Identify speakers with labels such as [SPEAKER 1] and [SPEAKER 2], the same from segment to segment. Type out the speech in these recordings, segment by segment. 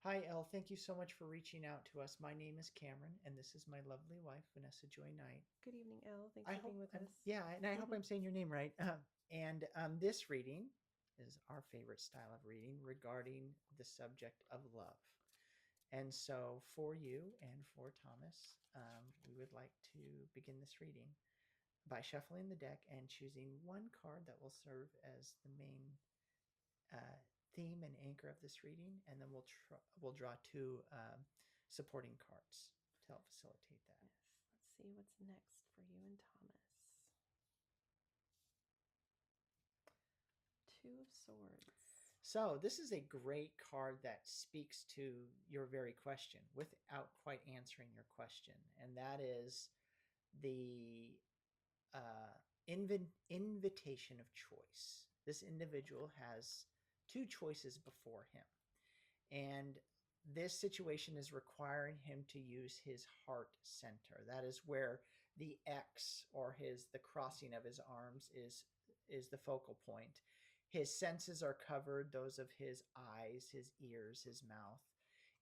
[SPEAKER 1] Hi, Elle. Thank you so much for reaching out to us. My name is Cameron, and this is my lovely wife, Vanessa Joy Knight.
[SPEAKER 2] Good evening, Elle. Thanks
[SPEAKER 1] I
[SPEAKER 2] for
[SPEAKER 1] hope
[SPEAKER 2] being with
[SPEAKER 1] I'm,
[SPEAKER 2] us.
[SPEAKER 1] yeah, and I hope I'm saying your name right. And this reading is our favorite style of reading regarding the subject of love. And so, for you and for Thomas, we would like to begin this reading by shuffling the deck and choosing one card that will serve as the main uh, theme and anchor of this reading, and then we'll draw two supporting cards to help facilitate that.
[SPEAKER 2] Yes, let's see what's next for you and Thomas. Two of Swords.
[SPEAKER 1] So this is a great card that speaks to your very question without quite answering your question, and that is the invitation of choice. This individual has two choices before him. And this situation is requiring him to use his heart center. That is where the X, or his the crossing of his arms, is the focal point. His senses are covered, those of his eyes, his ears, his mouth,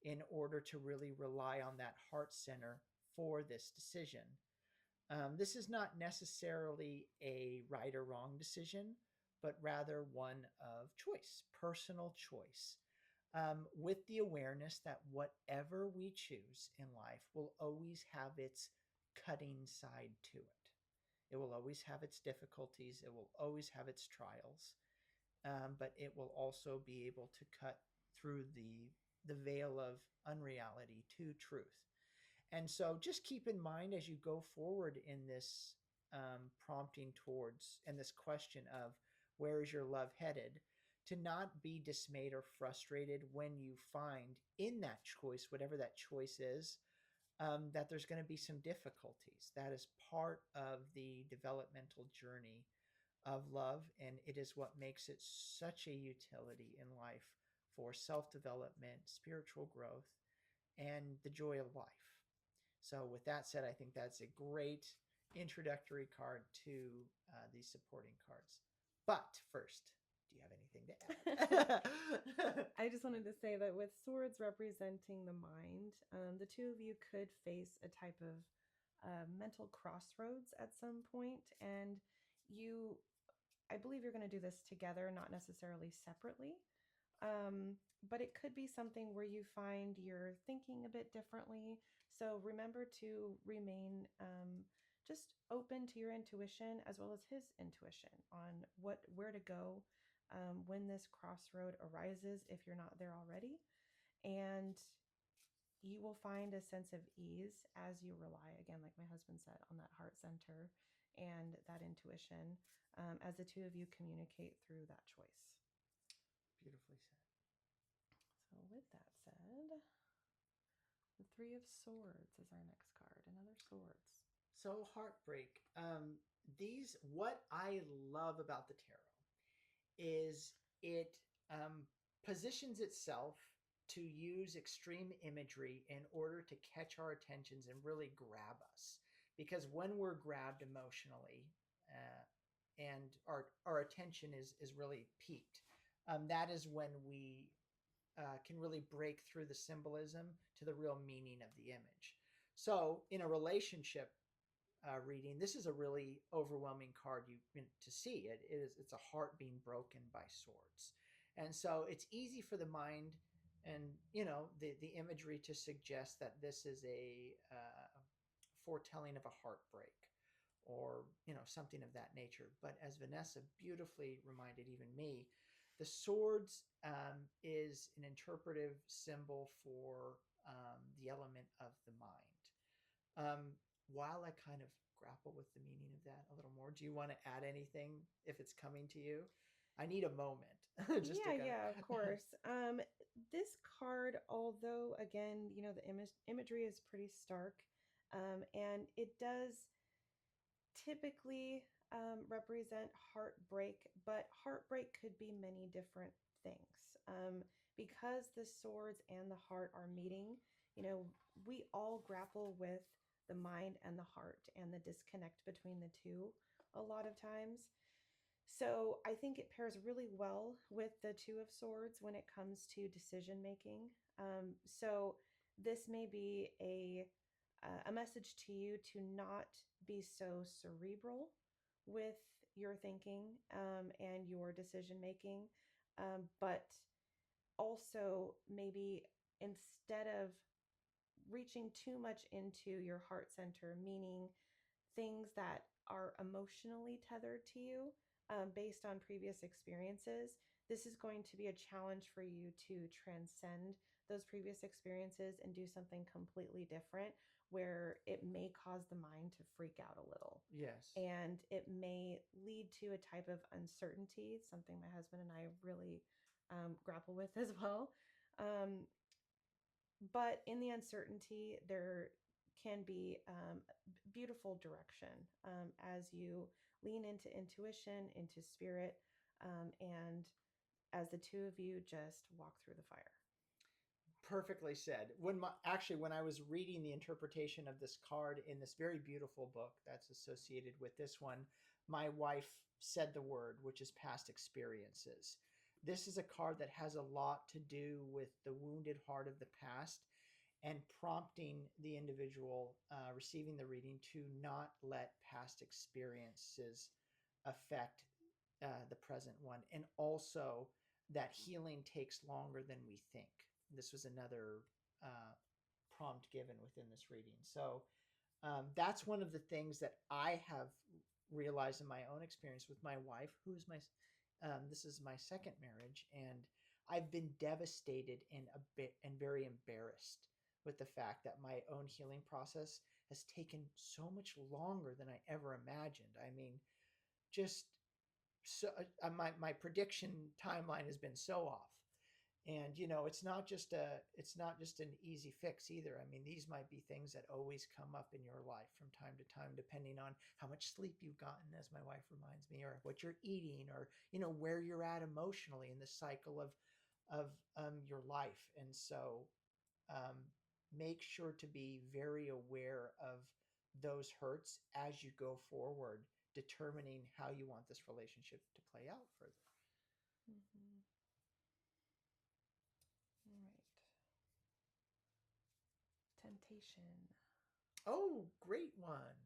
[SPEAKER 1] in order to really rely on that heart center for this decision. This is not necessarily a right or wrong decision, but rather one of choice, personal choice, with the awareness that whatever we choose in life will always have its cutting side to it. It will always have its difficulties, it will always have its trials, but it will also be able to cut through the veil of unreality to truth. And so just keep in mind as you go forward in this prompting towards and this question of where is your love headed, to not be dismayed or frustrated when you find in that choice, whatever that choice is, that there's going to be some difficulties. That is part of the developmental journey of love, and it is what makes it such a utility in life for self development, spiritual growth, and the joy of life. So, with that said, I think that's a great introductory card to these supporting cards. But first, do you have anything to add?
[SPEAKER 2] I just wanted to say that with swords representing the mind, the two of you could face a type of mental crossroads at some point, and you, I believe you're going to do this together, not necessarily separately. But it could be something where you find you're thinking a bit differently. So remember to remain just open to your intuition as well as his intuition on where to go when this crossroad arises if you're not there already. And you will find a sense of ease as you rely, again, like my husband said, on that heart center and that intuition as the two of you communicate through that choice.
[SPEAKER 1] Beautifully said.
[SPEAKER 2] So, with that said, the Three of Swords is our next card. Another swords.
[SPEAKER 1] So, heartbreak. What I love about the tarot is it positions itself to use extreme imagery in order to catch our attentions and really grab us. Because when we're grabbed emotionally, and our attention is really peaked, that is when we can really break through the symbolism to the real meaning of the image. So, in a relationship reading, this is a really overwhelming card to see. It's a heart being broken by swords, and so it's easy for the mind and the imagery to suggest that this is a foretelling of a heartbreak or something of that nature. But as Vanessa beautifully reminded even me, the swords is an interpretive symbol for the element of the mind. While I kind of grapple with the meaning of that a little more, do you want to add anything if it's coming to you? I need a moment just to
[SPEAKER 2] Yeah,
[SPEAKER 1] kind
[SPEAKER 2] yeah, of
[SPEAKER 1] of.
[SPEAKER 2] course. This card, although again, the imagery is pretty stark, and it does typically represent heartbreak, but heartbreak could be many different things. Because the swords and the heart are meeting, you know, we all grapple with the mind and the heart and the disconnect between the two a lot of times. So I think it pairs really well with the Two of Swords when it comes to decision making. So this may be a message to you to not be so cerebral with your thinking and your decision making, but also maybe instead of reaching too much into your heart center, meaning things that are emotionally tethered to you based on previous experiences, this is going to be a challenge for you to transcend those previous experiences and do something completely different where it may cause the mind to freak out a little.
[SPEAKER 1] Yes.
[SPEAKER 2] And it may lead to a type of uncertainty, something my husband and I really grapple with as well. Um, but in the uncertainty, there can be beautiful direction as you lean into intuition, into spirit, and as the two of you just walk through the fire.
[SPEAKER 1] Perfectly said. When I was reading the interpretation of this card in this very beautiful book that's associated with this one, my wife said the word, which is past experiences. This is a card that has a lot to do with the wounded heart of the past and prompting the individual receiving the reading to not let past experiences affect the present one. And also that healing takes longer than we think. This was another uh, prompt given within this reading. So that's one of the things that I have realized in my own experience with my wife, who is this is my second marriage, and I've been devastated and a bit and very embarrassed with the fact that my own healing process has taken so much longer than I ever imagined. I mean, just so my prediction timeline has been so off. And it's not just an easy fix either. I mean, these might be things that always come up in your life from time to time, depending on how much sleep you've gotten, as my wife reminds me, or what you're eating, or where you're at emotionally in the cycle of your life. And so um, make sure to be very aware of those hurts as you go forward, determining how you want this relationship to play out further.
[SPEAKER 2] Mm-hmm. All right. Temptation,
[SPEAKER 1] Oh, great one.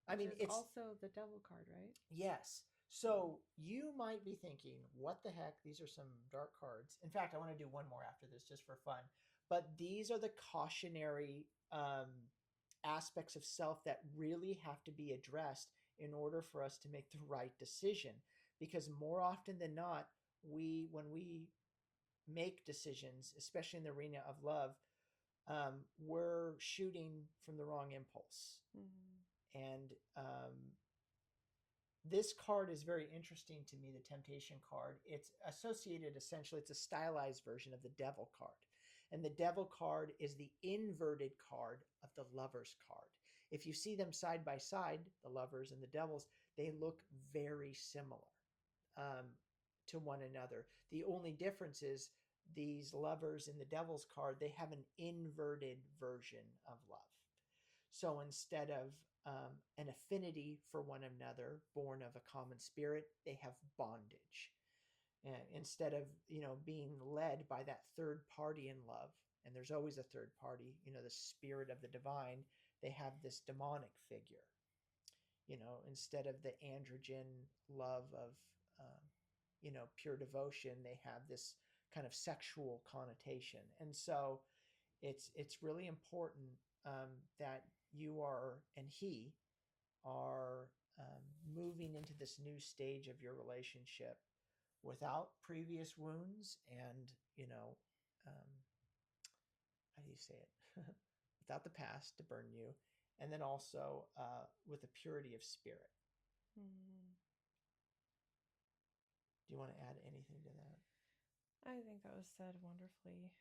[SPEAKER 1] I
[SPEAKER 2] which
[SPEAKER 1] mean,
[SPEAKER 2] is
[SPEAKER 1] it's
[SPEAKER 2] also the devil card, right?
[SPEAKER 1] yes. So you might be thinking, what the heck? These are some dark cards. In fact, I want to do one more after this just for fun. But these are the cautionary aspects of self that really have to be addressed in order for us to make the right decision. Because more often than not, when we make decisions, especially in the arena of love, we're shooting from the wrong impulse.
[SPEAKER 2] Mm-hmm.
[SPEAKER 1] And this card is very interesting to me, the temptation card. It's associated, essentially, it's a stylized version of the devil card. And the devil card is the inverted card of the lover's card. If you see them side by side, the lovers and the devils, they look very similar um, to one another. The only difference is these lovers in the devil's card, they have an inverted version of love. So instead of an affinity for one another born of a common spirit, they have bondage. And instead of being led by that third party in love, and there's always a third party, the spirit of the divine, they have this demonic figure. Instead of the androgen love of pure devotion, they have this kind of sexual connotation. And so it's really important that you are and he are moving into this new stage of your relationship without previous wounds and um, how do you say it without the past to burn you, and then also with a purity of spirit.
[SPEAKER 2] Mm-hmm.
[SPEAKER 1] Do you want to add anything to that?
[SPEAKER 2] I think that was said wonderfully.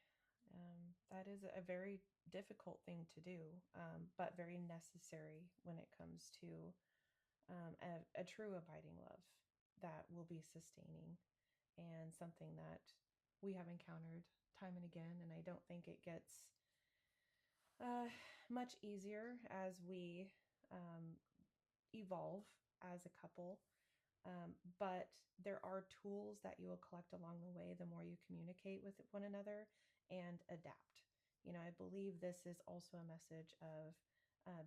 [SPEAKER 2] That is a very difficult thing to do, but very necessary when it comes to a true abiding love that will be sustaining and something that we have encountered time and again. And I don't think it gets much easier as we evolve as a couple. But there are tools that you will collect along the way the more you communicate with one another and adapt. I believe this is also a message of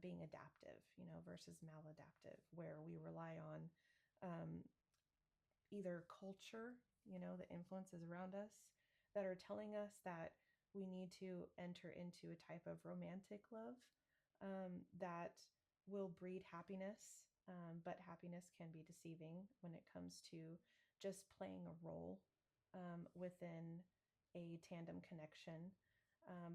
[SPEAKER 2] being adaptive, versus maladaptive, where we rely on um, either culture, the influences around us that are telling us that we need to enter into a type of romantic love that will breed happiness. But happiness can be deceiving when it comes to just playing a role within a tandem connection.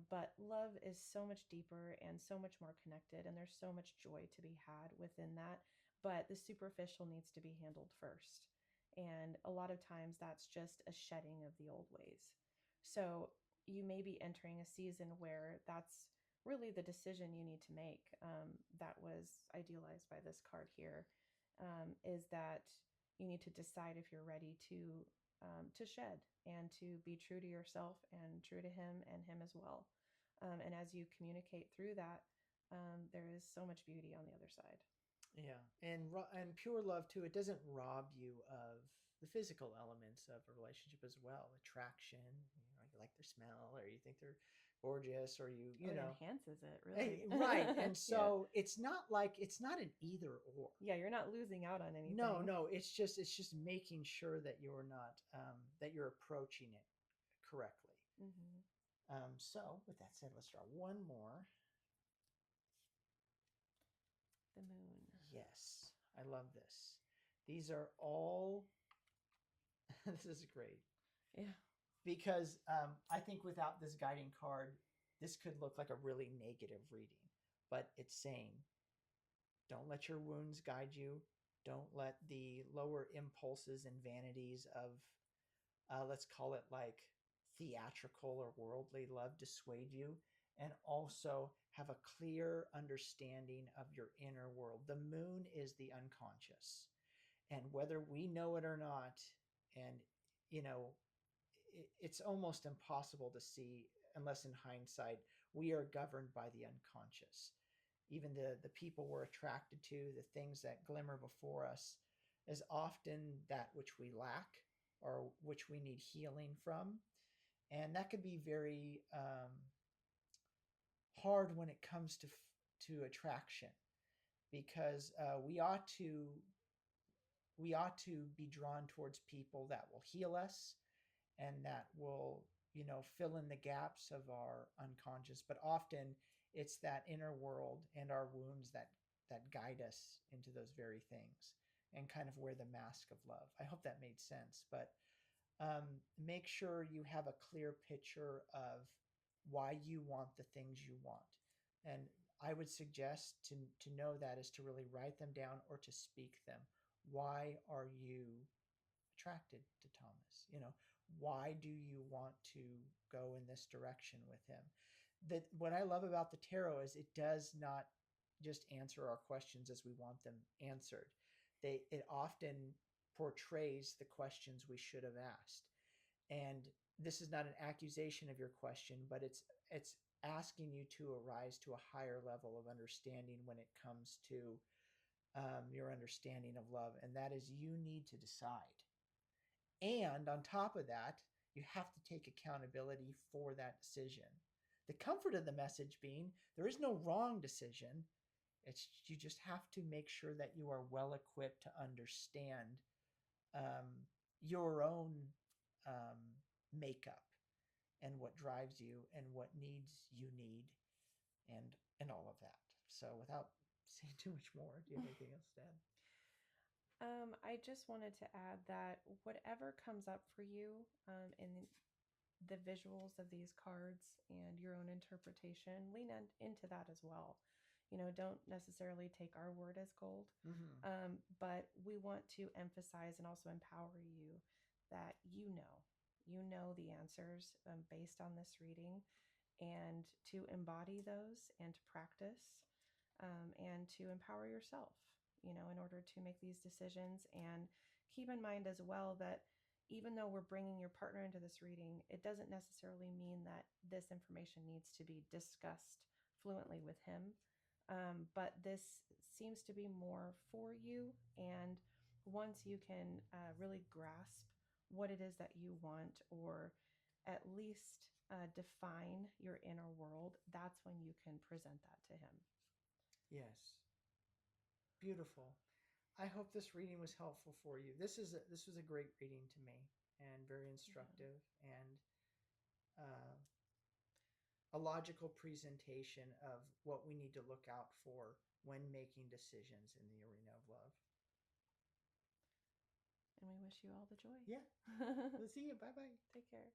[SPEAKER 2] But love is so much deeper and so much more connected, and there's so much joy to be had within that. But the superficial needs to be handled first. And a lot of times that's just a shedding of the old ways. So you may be entering a season where that's really the decision you need to make. That was idealized by this card here, is that you need to decide if you're ready to shed and to be true to yourself and true to him and him as well. And as you communicate through that, there is so much beauty on the other side.
[SPEAKER 1] Yeah, and pure love too. It doesn't rob you of the physical elements of a relationship as well. Attraction, you like their smell, or you think they're gorgeous, or
[SPEAKER 2] Oh,
[SPEAKER 1] you
[SPEAKER 2] it
[SPEAKER 1] know,
[SPEAKER 2] enhances it really.
[SPEAKER 1] right. And
[SPEAKER 2] Yeah.
[SPEAKER 1] so it's not an either or.
[SPEAKER 2] Yeah, you're not losing out on
[SPEAKER 1] No,
[SPEAKER 2] anything.
[SPEAKER 1] no, it's just making sure that you're not that you're approaching it correctly.
[SPEAKER 2] Hmm.
[SPEAKER 1] So with that said, let's draw one more.
[SPEAKER 2] The moon.
[SPEAKER 1] Yes, I love this. These are all. This is great
[SPEAKER 2] Yeah.
[SPEAKER 1] because I think without this guiding card, this could look like a really negative reading. But it's saying, don't let your wounds guide you. Don't let the lower impulses and vanities of, let's call it like theatrical or worldly love, dissuade you. And also have a clear understanding of your inner world. The moon is the unconscious. And whether we know it or not, and you know, it's almost impossible to see unless in hindsight we are governed by the unconscious. Even the people we're attracted to, the things that glimmer before us, is often that which we lack or which we need healing from. And that could be very hard when it comes to attraction, because we ought to be drawn towards people that will heal us and that will, fill in the gaps of our unconscious. But often it's that inner world and our wounds that guide us into those very things and kind of wear the mask of love. I hope that made sense. But make sure you have a clear picture of why you want the things you want. And I would suggest to know that is to really write them down or to speak them. Why are you attracted to Thomas? Why do you want to go in this direction with him? That what I love about the tarot is it does not just answer our questions as we want them answered. It often portrays the questions we should have asked. And this is not an accusation of your question, but it's asking you to arise to a higher level of understanding when it comes to your understanding of love, and that is you need to decide. And on top of that, you have to take accountability for that decision. The comfort of the message being there is no wrong decision. It's you just have to make sure that you are well equipped to understand um, your own um, makeup and what drives you and what needs you need and all of that. So without saying too much more, do you have anything else to add?
[SPEAKER 2] I just wanted to add that whatever comes up for you in the visuals of these cards and your own interpretation, lean into that as well. Don't necessarily take our word as gold,
[SPEAKER 1] Mm-hmm.
[SPEAKER 2] but we want to emphasize and also empower you that you know the answers based on this reading, and to embody those and to practice and to empower yourself, in order to make these decisions. And keep in mind as well that even though we're bringing your partner into this reading, it doesn't necessarily mean that this information needs to be discussed fluently with him. But this seems to be more for you, and once you can really grasp what it is that you want, or at least define your inner world, that's when you can present that to him.
[SPEAKER 1] Yes. Beautiful. I hope this reading was helpful for you. This was a great reading to me and very
[SPEAKER 2] Yeah.
[SPEAKER 1] instructive and uh, a logical presentation of what we need to look out for when making decisions in the arena of love.
[SPEAKER 2] And we wish you all the joy.
[SPEAKER 1] Yeah. We'll see you. Bye bye.
[SPEAKER 2] Take care.